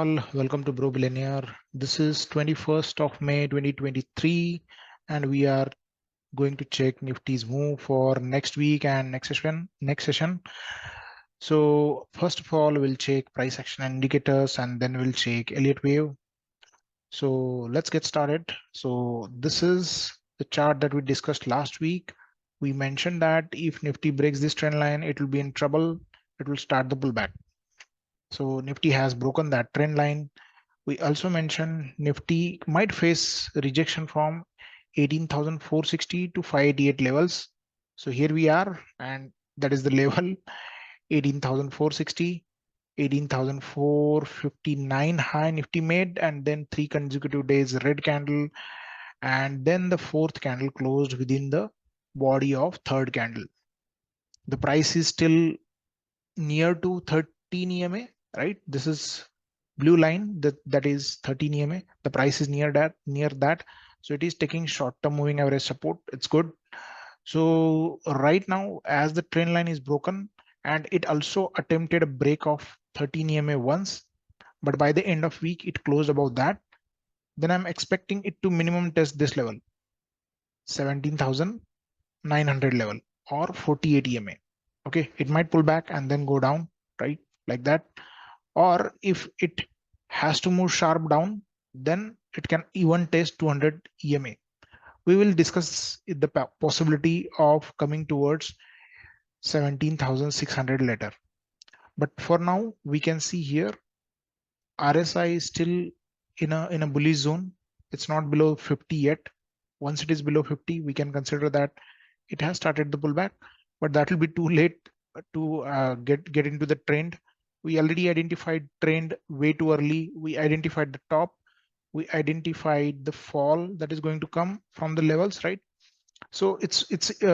all, welcome to Billionaire. This is 21st of May 2023 and we are going to check Nifty's move for next week and next session. So first of all, we'll check price action indicators and then we'll check Elliott Wave. So let's get started. So this is the chart that we discussed last week. We mentioned that if Nifty breaks this trend line, it will be in trouble. It will start the pullback. So Nifty has broken that trend line. We also mentioned Nifty might face rejection from 18,460 to 588 levels. So here we are, and that is the level 18,460, 18,459 high Nifty made, and then 3 consecutive days red candle, and then the fourth candle closed within the body of third candle. The price is still near to 13 EMA, right? This is blue line that is 13 EMA. The price is near that. So it is taking short-term moving average support. It's good. So right now, as the trend line is broken, and it also attempted a break of 13 EMA once, but by the end of week, it closed above that. Then I'm expecting it to minimum test this level, 17,900 level or 48 EMA. Okay, it might pull back and then go down, right? Like that. Or if it has to move sharp down, then it can even test 200 EMA. We will discuss the possibility of coming towards 17,600 later. But for now, we can see here RSI is still in a bullish zone. It's not below 50 yet. Once it is below 50, we can consider that it has started the pullback, but that will be too late to get into the trend. We already identified trend way too early. We identified the top. We identified the fall that is going to come from the levels, right? So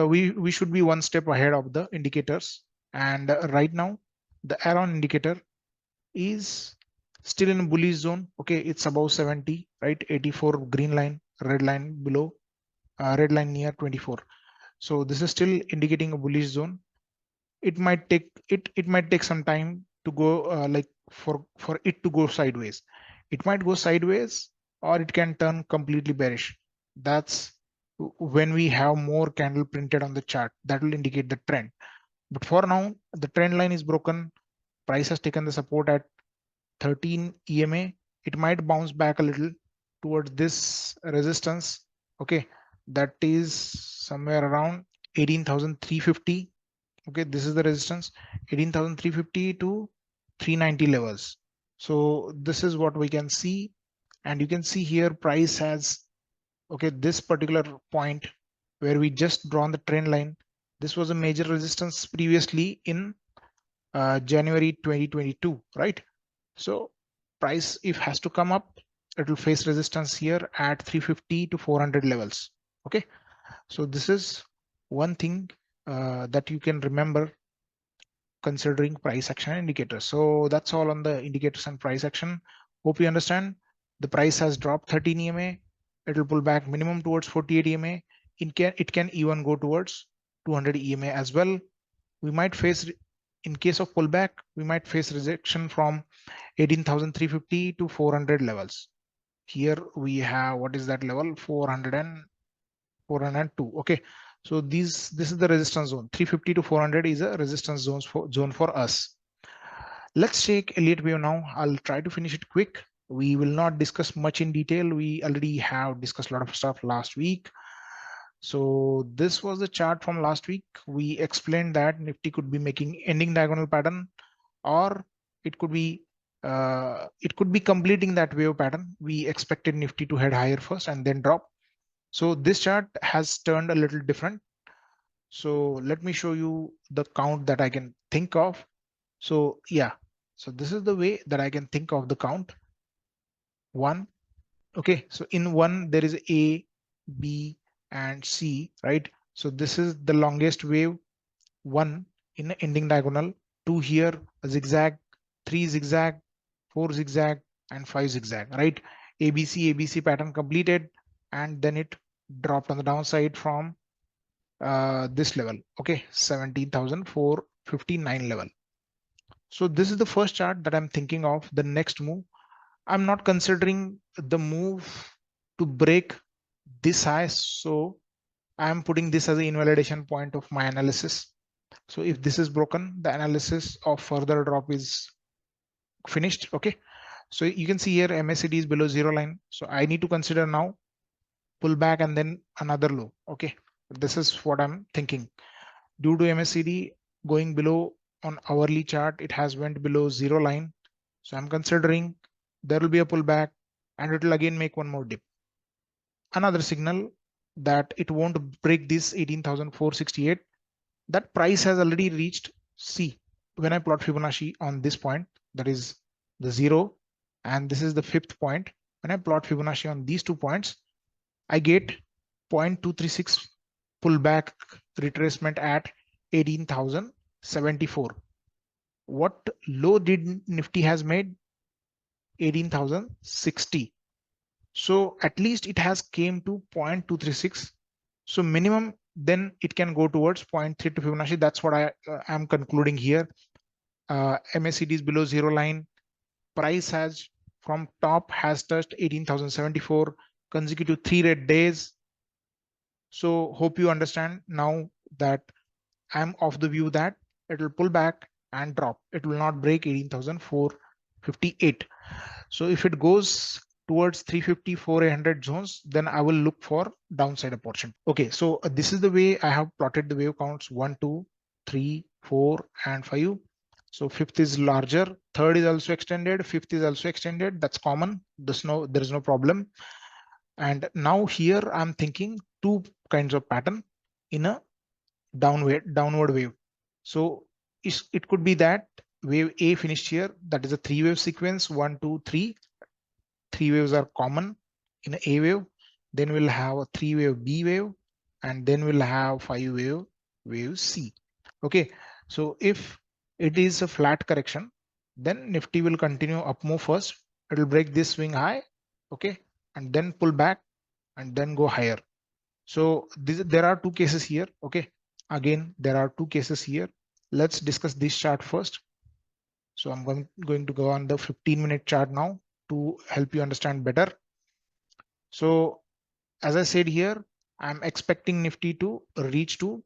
we should be one step ahead of the indicators. And right now, the Aron indicator is still in a bullish zone. Okay, it's above 70, right? 84 green line, red line below, red line near 24. So this is still indicating a bullish zone. It might take some time to go like for it to go sideways. It might go sideways or it can turn completely bearish. That's when we have more candle printed on the chart. That will indicate the trend. But for now, the trend line is broken. Price has taken the support at 13 EMA. It might bounce back a little towards this resistance. Okay, that is somewhere around 18,350. Okay, this is the resistance, 18,350 to 390 levels. So this is what we can see, and you can see here price has, okay, this particular point where we just drawn the trend line. This was a major resistance previously in January 2022, right? So price, if has to come up, it will face resistance here at 350 to 400 levels. Okay, so this is one thing that you can remember considering price action indicators. So that's all on the indicators and price action. Hope you understand. The price has dropped 13 EMA. It will pull back minimum towards 48 EMA. It can even go towards 200 EMA as well. We might face, in case of pullback, we might face rejection from 18,350 to 400 levels. Here we have, what is that level? 402. Okay, so this is the resistance zone. 350 to 400 is a resistance zone for us. Let's take Elliott Wave now. I'll try to finish it quick. We will not discuss much in detail. We already have discussed a lot of stuff last week. So this was the chart from last week. We explained that Nifty could be making ending diagonal pattern, or it could be completing that wave pattern. We expected Nifty to head higher first and then drop. So this chart has turned a little different. So let me show you the count that I can think of. So yeah, so this is the way that I can think of the count. 1. Okay, so in 1 there is A, B, and C, right? So this is the longest wave. 1 in the ending diagonal, 2 here, a zigzag, 3 zigzag, 4 zigzag, and 5 zigzag, right? ABC pattern completed, and then it dropped on the downside from this level. Okay, 17,459 level. So this is the first chart that I'm thinking of the next move. I'm not considering the move to break this high, so I'm putting this as an invalidation point of my analysis. So if this is broken, the analysis of further drop is finished. Okay, so you can see here MACD is below zero line, so I need to consider now pull back and then another low. Okay, this is what I'm thinking. Due to MACD going below on hourly chart, it has went below zero line, so I'm considering there will be a pullback and it will again make one more dip. Another signal that it won't break this 18,468. That price has already reached. See, when I plot Fibonacci on this point, that is the 0, and this is the 5th point. When I plot Fibonacci on these 2 points, I get 0.236 pullback retracement at 18,074. What low did Nifty has made? 18,060. So at least it has came to 0.236. So minimum, then it can go towards 0.32 Fibonacci. That's what I am concluding here. MACD is below zero line. Price has from top has touched 18,074 consecutive 3 red days. So hope you understand now that I'm of the view that it will pull back and drop. It will not break 18,458. So if it goes towards 350, 400 zones, then I will look for downside opportunity. Okay, so this is the way I have plotted the wave counts 1, 2, 3, 4, and 5. So fifth is larger, third is also extended, fifth is also extended. That's common. There is no problem. And now here I'm thinking two kinds of pattern in a downward wave. So it could be that wave A finished here. That is a 3-wave sequence. 1, 2, 3. 3 waves are common in A wave. Then we'll have a 3-wave B wave, and then we'll have 5-wave C. Okay. So if it is a flat correction, then Nifty will continue up move first. It will break this swing high. Okay. And then pull back and then go higher. So there are two cases here. Okay. Again, there are two cases here. Let's discuss this chart first. So I'm going to go on the 15-minute chart now to help you understand better. So as I said here, I'm expecting Nifty to reach to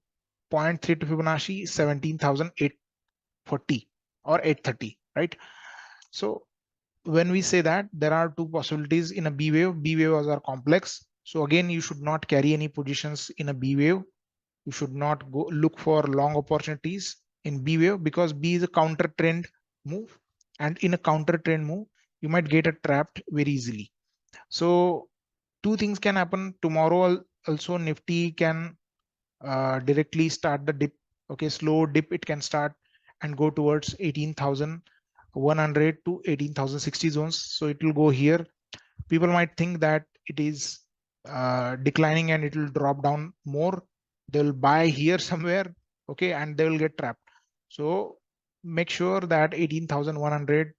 0.32 Fibonacci 17,840 or 830, right? So when we say that, there are two possibilities in a B wave. B waves are complex. So again, you should not carry any positions in a B wave. You should not go look for long opportunities in B wave because B is a counter trend move, and in a counter trend move, you might get trapped very easily. So two things can happen tomorrow. Also, Nifty can directly start the dip. Okay, slow dip it can start and go towards 18,100 to 18,060 zones. So it will go here. People might think that it is declining and it will drop down more. They'll buy here somewhere, okay, and they will get trapped. So make sure that 18,100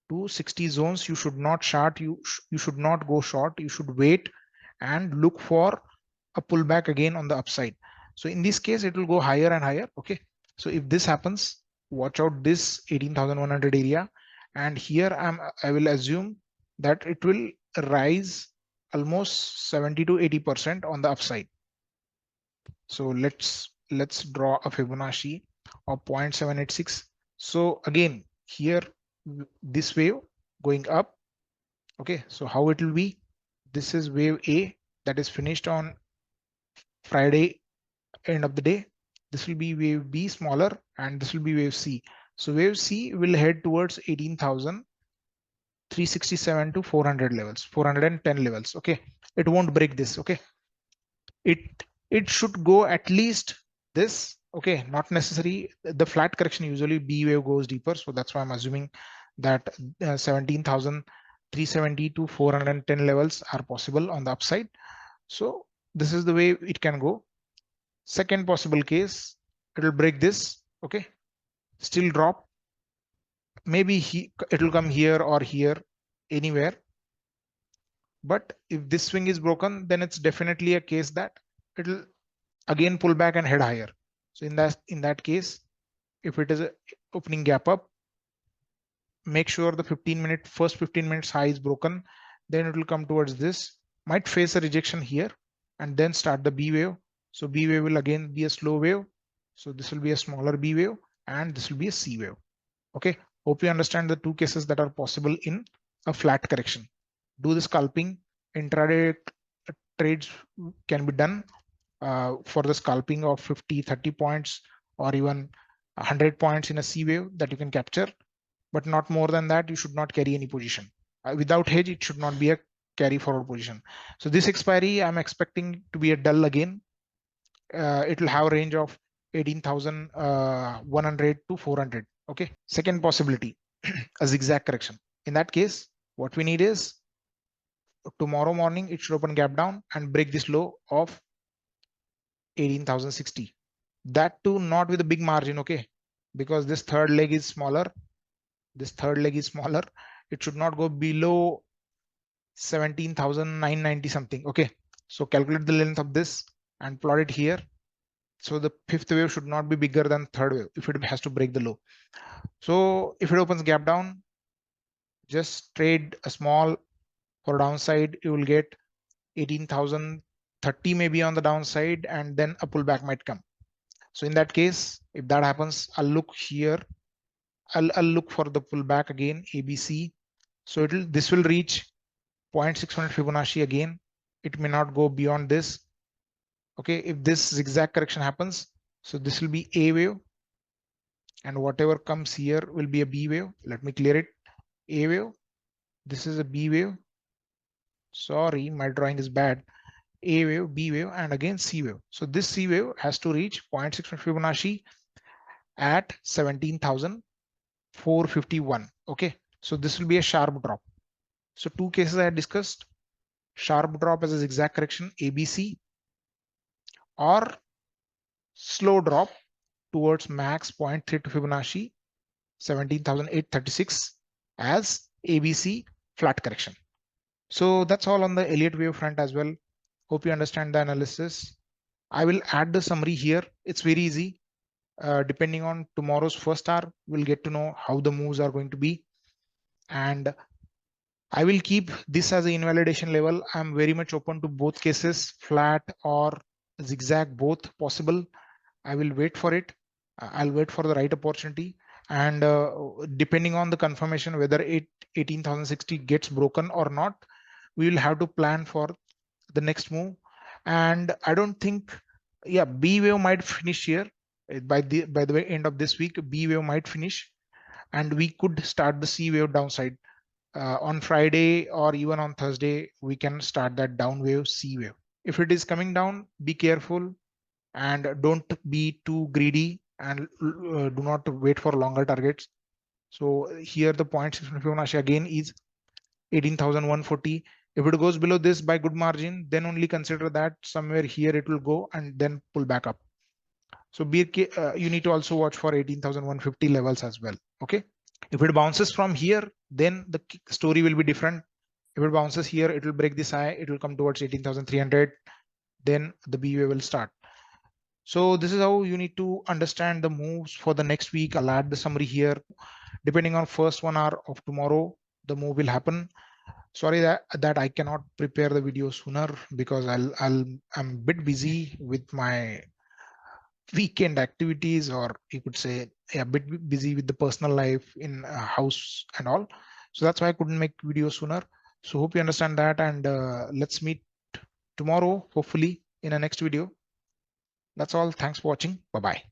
to 60 zones you should not short. You should not go short. You should wait and look for a pullback again on the upside. So in this case, it will go higher and higher. Okay. So if this happens, watch out this 18,100 area. And here I will assume that it will rise almost 70 to 80% on the upside. So let's draw a Fibonacci of 0.786. So again, here this wave going up. Okay. So how it will be? This is wave A that is finished on Friday end of the day. This will be wave B smaller and this will be wave C. So wave C will head towards 18,367 to 400 levels, 410 levels. Okay. It won't break this. Okay. It should go at least this. Okay. Not necessary. The flat correction usually B wave goes deeper. So that's why I'm assuming that 17,370 to 410 levels are possible on the upside. So this is the way it can go. Second possible case, it will break this. Okay. Still drop. Maybe it will come here or here, anywhere. But if this swing is broken, then it's definitely a case that it will again pull back and head higher. So in that case, if it is a opening gap up, make sure the first 15 minutes high is broken. Then it will come towards this, might face a rejection here, and then start the B wave. So B wave will again be a slow wave. So this will be a smaller B wave, and this will be a C wave. Okay, hope you understand the two cases that are possible in a flat correction. Do the scalping. Intraday trades can be done for the scalping of 50, 30 points or even 100 points in a C wave that you can capture, but not more than that. You should not carry any position. Without hedge, it should not be a carry forward position. So this expiry, I'm expecting to be a dull again. It will have a range of 18,100 to 400. Okay. Second possibility, a zigzag correction. In that case, what we need is tomorrow morning, it should open gap down and break this low of 18,060. That too not with a big margin. Okay. Because this third leg is smaller. This third leg is smaller. It should not go below 17,990 something. Okay. So calculate the length of this and plot it here. So the fifth wave should not be bigger than third wave if it has to break the low. So if it opens gap down, just trade a small for downside. You will get 18,030 maybe on the downside, and then a pullback might come. So in that case, if that happens, I'll look here. I'll look for the pullback again, ABC. So this will reach 0.600 Fibonacci again. It may not go beyond this. Okay, if this zigzag correction happens, so this will be A wave, and whatever comes here will be a B wave. Let me clear it. A wave. This is a B wave. Sorry, my drawing is bad. A wave, B wave, and again C wave. So this C wave has to reach 0.6 Fibonacci at 17,451. Okay, so this will be a sharp drop. So two cases I had discussed: sharp drop as a zigzag correction, ABC, or slow drop towards max 0.32 Fibonacci, 17,836 as ABC flat correction. So that's all on the Elliott wave front as well. Hope you understand the analysis. I will add the summary here. It's very easy. Depending on tomorrow's first hour, we'll get to know how the moves are going to be. And I will keep this as an invalidation level. I'm very much open to both cases, flat or zigzag, both possible. I will wait for it. I'll wait for the right opportunity. And depending on the confirmation, whether 18,060 gets broken or not, we will have to plan for the next move. And I don't think, yeah, B wave might finish here by the way, end of this week. B wave might finish, and we could start the C wave downside on Friday, or even on Thursday. We can start that down wave, C wave. If it is coming down, be careful and don't be too greedy, and do not wait for longer targets. So here the 0.6 Fibonacci again is 18,140. If it goes below this by good margin, then only consider that somewhere here it will go and then pull back up. So you need to also watch for 18,150 levels as well. Okay. If it bounces from here, then the story will be different. If it bounces here, it will break this high. It will come towards 18,300. Then the B wave will start. So this is how you need to understand the moves for the next week. I'll add the summary here. Depending on first 1 hour of tomorrow, the move will happen. Sorry that I cannot prepare the video sooner, because I'm a bit busy with my weekend activities, or you could say a bit busy with the personal life in a house and all. So that's why I couldn't make video sooner. So hope you understand that, and let's meet tomorrow, hopefully in a next video. That's all. Thanks for watching. Bye-bye.